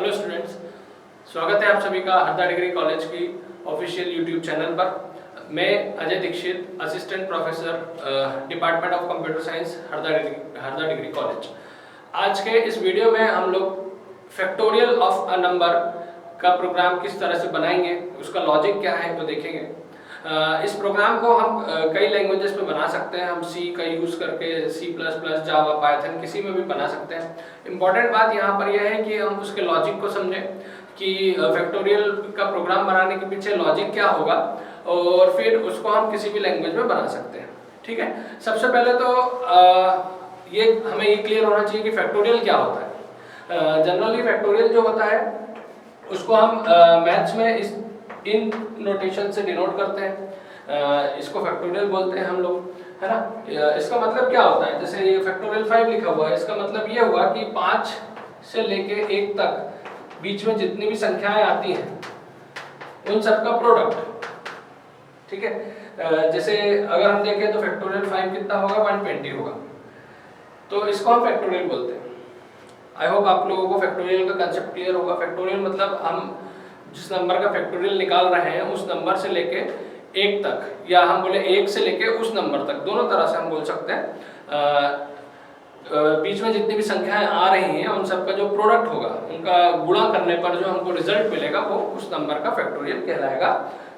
Hello students, स्वागत है आप सभी का हरदा डिग्री कॉलेज की ऑफिशियल यूट्यूब चैनल पर। मैं Ajay Dikshit, assistant professor department of computer science Harda degree college. आज के इस वीडियो में हम लोग फैक्टोरियल ऑफ अ नंबर का प्रोग्राम किस तरह से बनाएंगे, उसका लॉजिक क्या है वो देखेंगे। इस प्रोग्राम को हम कई लैंग्वेजेस में बना सकते हैं। हम सी का यूज़ करके C++, जावा, पाइथन किसी में भी बना सकते हैं। इम्पॉर्टेंट बात यहाँ पर यह है कि हम उसके लॉजिक को समझें कि फैक्टोरियल का प्रोग्राम बनाने के पीछे लॉजिक क्या होगा और फिर उसको हम किसी भी लैंग्वेज में बना सकते हैं। ठीक है, सबसे पहले तो ये हमें ये क्लियर होना चाहिए कि फैक्टोरियल क्या होता है। जनरली फैक्टोरियल जो होता है उसको हम मैथ्स में इन नोटेशन से डिनोट करते हैं। इसको फैक्टोरियल बोलते हैं हम लोग, है ना। इसका मतलब क्या होता है, जैसे ये फैक्टोरियल 5 लिखा हुआ है, इसका मतलब ये हुआ कि 5 से लेके 1 तक बीच में जितनी भी संख्याएं आती हैं उन सब का प्रोडक्ट। ठीक है, जैसे अगर हम देखें तो फैक्टोरियल 5 कितना होगा, 120 होगा, तो इसको हम फैक्टोरियल बोलते हैं। आई होप आप लोगों को फैक्टोरियल का कंसेप्ट क्लियर होगा। फैक्टोरियल मतलब हम जिस नंबर का फैक्टोरियल निकाल रहे हैं उस नंबर से लेके 1 तक, या हम बोले 1 से लेके उस नंबर तक, दोनों तरह से हम बोल सकते हैं। बीच में जितनी भी संख्याएं आ रही हैं उन सब का जो प्रोडक्ट होगा, उनका गुणा करने पर जो हमको रिजल्ट मिलेगा वो उस नंबर का फैक्टोरियल कहलाएगा।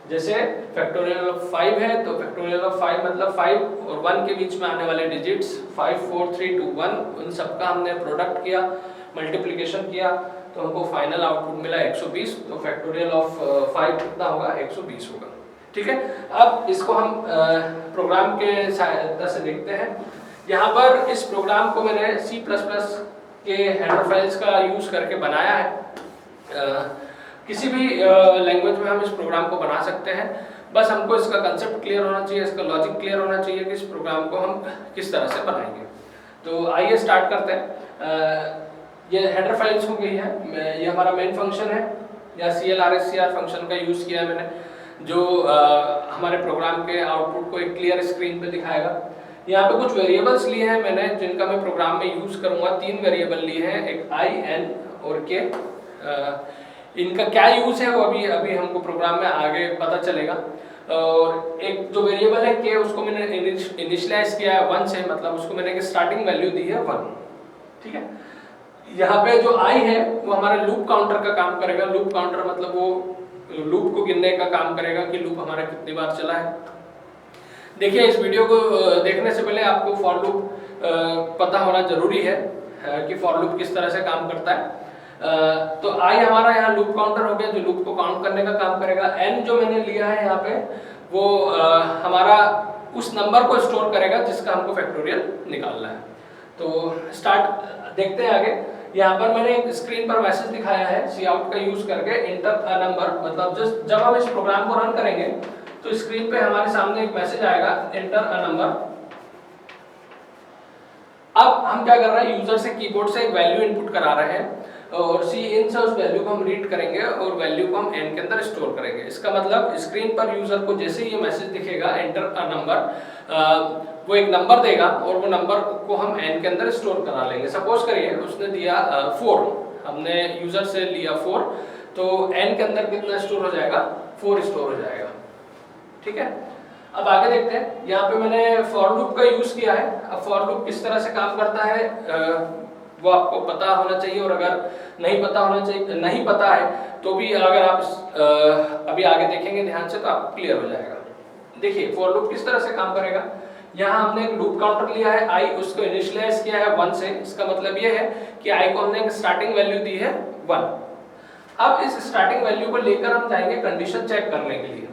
जैसे फैक्टोरियल ऑफ 5 है तो फैक्टोरियल ऑफ 5 मतलब 5 और 1 के बीच में आने वाले डिजिट्स 5, 4, 3, 2, 1, उन सब का हमने प्रोडक्ट किया, मल्टीप्लिकेशन किया, तो हमको फाइनल आउटपुट मिला 120। तो फैक्टोरियल ऑफ 5 कितना होगा, 120 होगा। ठीक है, अब इसको हम प्रोग्राम के सहायता से देखते हैं। यहाँ पर इस प्रोग्राम को मैंने C++ के हेडर फाइल्स का यूज करके बनाया है। किसी भी लैंग्वेज में हम इस प्रोग्राम को बना सकते हैं, बस हमको इसका कंसेप्ट क्लियर होना चाहिए, इसका लॉजिक क्लियर होना चाहिए कि इस प्रोग्राम को हम किस तरह से बनाएंगे। तो आइए स्टार्ट करते हैं। ये हेडर फाइल्स हो गई है, ये हमारा मेन फंक्शन है या CLRSCR फंक्शन का यूज़ किया है मैंने, जो हमारे प्रोग्राम के आउटपुट को एक क्लियर स्क्रीन पे दिखाएगा। यहाँ पे कुछ वेरिएबल्स लिए हैं मैंने जिनका मैं प्रोग्राम में यूज़ करूँगा। 3 वेरिएबल लिए हैं, एक I, N और K। इनका क्या यूज़ है वो अभी हमको प्रोग्राम में आगे पता चलेगा। और एक जो वेरिएबल है K, उसको मैंने इनिशियलाइज किया है 1 से, मतलब उसको मैंने एक स्टार्टिंग वैल्यू दी है 1। ठीक है, यहाँ पे जो I है वो हमारा लूप काउंटर का काम करेगा। लूप काउंटर मतलब वो लूप को गिनने का काम करेगा कि लूप हमारा कितनी बार चला है। देखिए, इस वीडियो को देखने से पहले आपको फॉर लूप पता होना जरूरी है कि फॉर लूप किस तरह से काम करता है। तो I हमारा यहाँ लूप काउंटर हो गया जो लूप को काउंट करने का काम करेगा। N जो मैंने लिया है यहाँ पे वो हमारा उस नंबर को स्टोर करेगा जिसका हमको फैक्टोरियल निकालना है। तो स्टार्ट देखते हैं आगे। यहाँ पर मैंने एक स्क्रीन पर मैसेज दिखाया है Cout का यूज करके, इंटर अ नंबर, मतलब जब हम इस प्रोग्राम को रन करेंगे तो स्क्रीन पे हमारे सामने एक मैसेज आएगा, इंटर अ नंबर। अब हम क्या कर रहे हैं, यूजर से कीबोर्ड से एक वैल्यू इनपुट करा रहे हैं और Cin से उस वैल्यू को हम रीड करेंगे और वैल्यू को हम n के अंदर स्टोर करेंगे। इसका मतलब स्क्रीन पर यूजर को जैसे ही ये मैसेज दिखेगा, एंटर अ नंबर, वो एक नंबर देगा और वो नंबर को हम n के अंदर स्टोर करा लेंगे। सपोज करिए उसने दिया 4, हमने यूजर से लिया 4, तो n के अंदर कितना स्टोर हो जाएगा, 4 स्टोर हो जाएगा। ठीक है, अब आगे देखते हैं। यहाँ पे मैंने फॉर लूप का यूज किया है। अब फॉर लूप किस तरह से काम करता है वो आपको पता होना चाहिए, और अगर नहीं पता है तो भी अगर आप अभी आगे देखेंगे ध्यान से तो आप क्लियर हो जाएगा। देखिए फॉर लूप किस तरह से काम करेगा। यहाँ हमने एक लूप काउंटर लिया है I, उसको इनिशियलाइज किया है 1 से। इसका मतलब ये है कि I को हमने एक स्टार्टिंग वैल्यू दी है 1। अब इस स्टार्टिंग वैल्यू को लेकर हम जाएंगे कंडीशन चेक करने के लिए।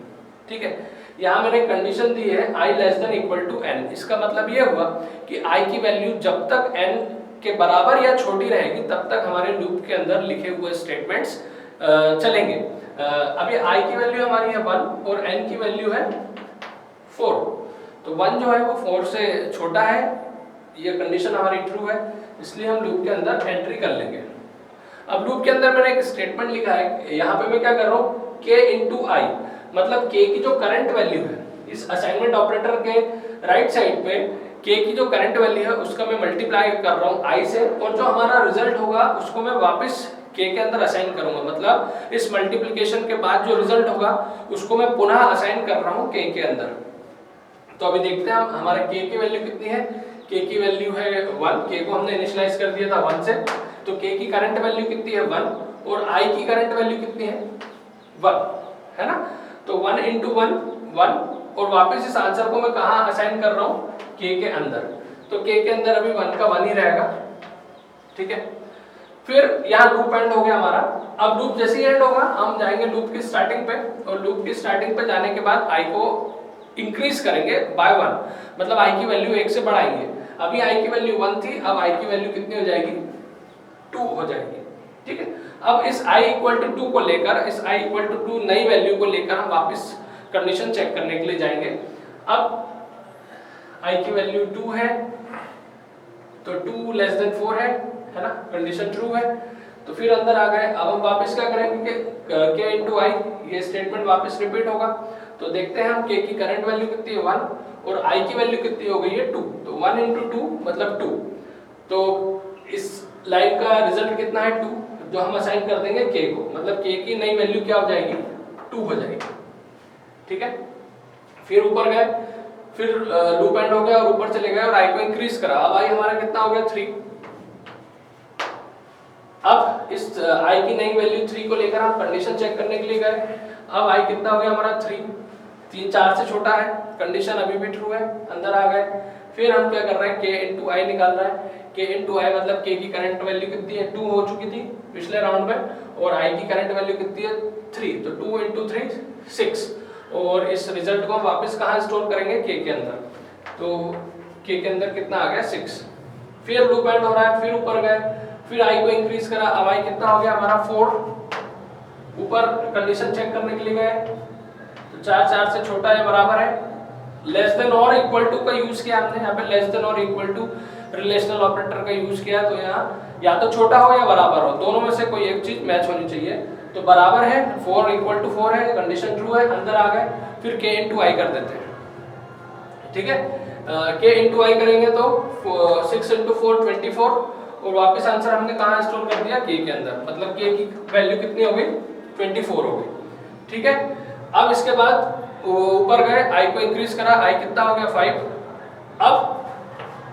ठीक है, यहाँ मैंने कंडीशन दी है I <= n। इसका मतलब ये हुआ कि I की वैल्यू जब तक n के बराबर या छोटी रहेगी तब तक हमारे लूप के अंदर लिखे हुए स्टेटमेंट्स चलेंगे। अभी I की वैल्यू हमारी है 1 और n की वैल्यू है 4, तो 1 जो है वो 4 से छोटा है, ये कंडीशन हमारी ट्रू है, इसलिए हम लूप के अंदर एंट्री कर लेंगे। अब लूप के अंदर मैंने एक स्टेटमेंट लिखा है, यहाँ पे मैं क्या कर रहा हूँ, k × I, मतलब k की जो करंट वैल्यू है, इस असाइनमेंट ऑपरेटर के राइट साइड पे k की जो करंट वैल्यू है उसका मैं मल्टीप्लाई कर रहा हूँ I से, और जो हमारा रिजल्ट होगा उसको मैं वापस k के अंदर असाइन करूंगा, मतलब इस मल्टीप्लिकेशन के बाद जो रिजल्ट होगा उसको मैं पुनः असाइन कर रहा हूं k के अंदर। तो अभी देखते हैं हम हमारे k की वैल्यू कितनी है। k की वैल्यू है 1, k को हमने इनिशियलाइज कर दिया था 1 से, तो k की करंट वैल्यू कितनी है 1 और i की करंट वैल्यू कितनी है 1, है ना। तो 1 × 1 1 और वापस इस आंसर को मैं कहां असाइन कर रहा हूं k के अंदर, तो k के अंदर अभी 1 का 1 ही रहेगा, ठीक है। फिर यहाँ लूप एंड हो गया हमारा। अब लूप जैसे ही एंड होगा हम जाएंगे लूप की स्टार्टिंग पे, और लूप की स्टार्टिंग पे जाने के बाद i को इंक्रीज करेंगे बाय 1, मतलब i की वैल्यू 1 से बढ़ाएंगे। अभी i की वैल्यू 1 थी, अब i की वैल्यू कितनी हो जाएगी 2 हो जाएगी, ठीक है। अब इस i = 2 को लेकर, इस i = 2 नई वैल्यू को लेकर हम वापस कंडीशन चेक करने के लिए जाएंगे। अब i की वैल्यू 2 है, तो 2 < 4 है ना, कंडीशन ट्रू है। तो फिर अंदर आ गए। अब हम वापस क्या करेंगे कि k × i, ये स्टेटमेंट वापस रिपीट होगा। तो देखते हैं हम k की करंट वैल्यू कितनी है 1 और i की वैल्यू कितनी हो गई है 2, तो 1 × 2 मतलब 2। तो इस लाइन का रिजल्ट कितना है 2, जो हम असाइन कर देंगे k को, मतलब k की नई वैल्यू क्या हो जाएगी 2 हो जाएगी, ठीक है। फिर ऊपर गए, फिर लूप एंड हो गया और ऊपर चले गए और i को इंक्रीज करा। अब i हमारा कितना हो गया 3। अब इस i की नई वैल्यू 3 को लेकर हम कंडीशन चेक करने के लिए गए। अब i कितना हो गया हमारा 3, 3 4 से छोटा है, कंडीशन अभी भी ट्रू है, अंदर आ गए। फिर हम क्या कर रहे हैं k × i निकाल रहा है। k × i मतलब k की करंट वैल्यू कितनी है 2 हो चुकी थी पिछले राउंड में, और i की करंट वैल्यू कितनी है 3, तो 2 × 3 6। और इस रिजल्ट को हम वापस कहाँ स्टोर करेंगे k के अंदर, तो k के अंदर कितना आ गया 6। फिर लूप एंड हो रहा है, फिर ऊपर गए, फिर i को इंक्रीज करा। अब i कितना हो गया हमारा 4। ऊपर कंडीशन चेक करने के लिए गए, तो 4 4 से छोटा या बराबर है, लेस देन और इक्वल टू का यूज किया हमने। यहाँ पे लेस देन और इक्वल टू रिलेशनल ऑपरेटर का यूज किया, तो यहाँ या तो छोटा हो या बराबर हो, दोनों में से कोई एक चीज मैच होनी चाहिए। तो बराबर है, 4 = 4 है, कंडीशन ट्रू है, अंदर आ गए। फिर k × i कर देते हैं, ठीक है। k × i करेंगे तो 6 × 4 24, और वापस आंसर हमने कहाँ स्टोर कर दिया k के अंदर, मतलब k की वैल्यू कितनी हो गई 24 हो गई, ठीक है। अब इसके बाद ऊपर गए, i को इंक्रीज करा, i कितना हो गया 5। अब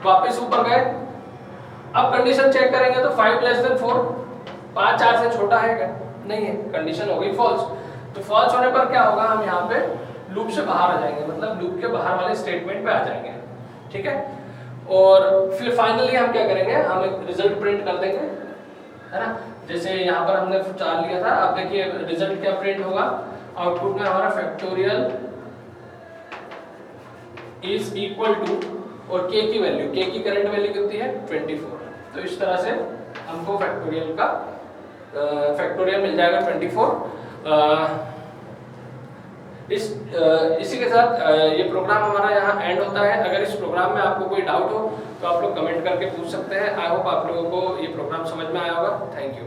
वापस ऊपर गए, अब कंडीशन चेक करेंगे तो 5 < 4, 5 4 से छोटा है क्या, नहीं है, कंडीशन हो गई फॉल्स। तो फॉल्स होने पर क्या होगा, हम यहाँ पे लूप से बाहर आ जाएंगे, मतलब लूप के बाहर वाले स्टेटमेंट पे आ जाएंगे, ठीक है। और फिर फाइनली हम क्या करेंगे, हम एक रिजल्ट प्रिंट कर देंगे, है ना। जैसे यहाँ पर हमने 4 लिया था, अब देखिए रिजल्ट क्या प्रिंट होगा, आउटपुट में हमारा फैक्टोरियल इज इक्वल टू, और k की वैल्यू, k की करंट वैल्यू कितनी है 24। तो इस तरह से हमको फैक्टोरियल का फैक्टोरियल मिल जाएगा 24। इसी के साथ ये प्रोग्राम हमारा यहाँ एंड होता है। अगर इस प्रोग्राम में आपको कोई डाउट हो तो आप लोग कमेंट करके पूछ सकते हैं। आई होप आप लोगों को ये प्रोग्राम समझ में आया होगा। Thank you.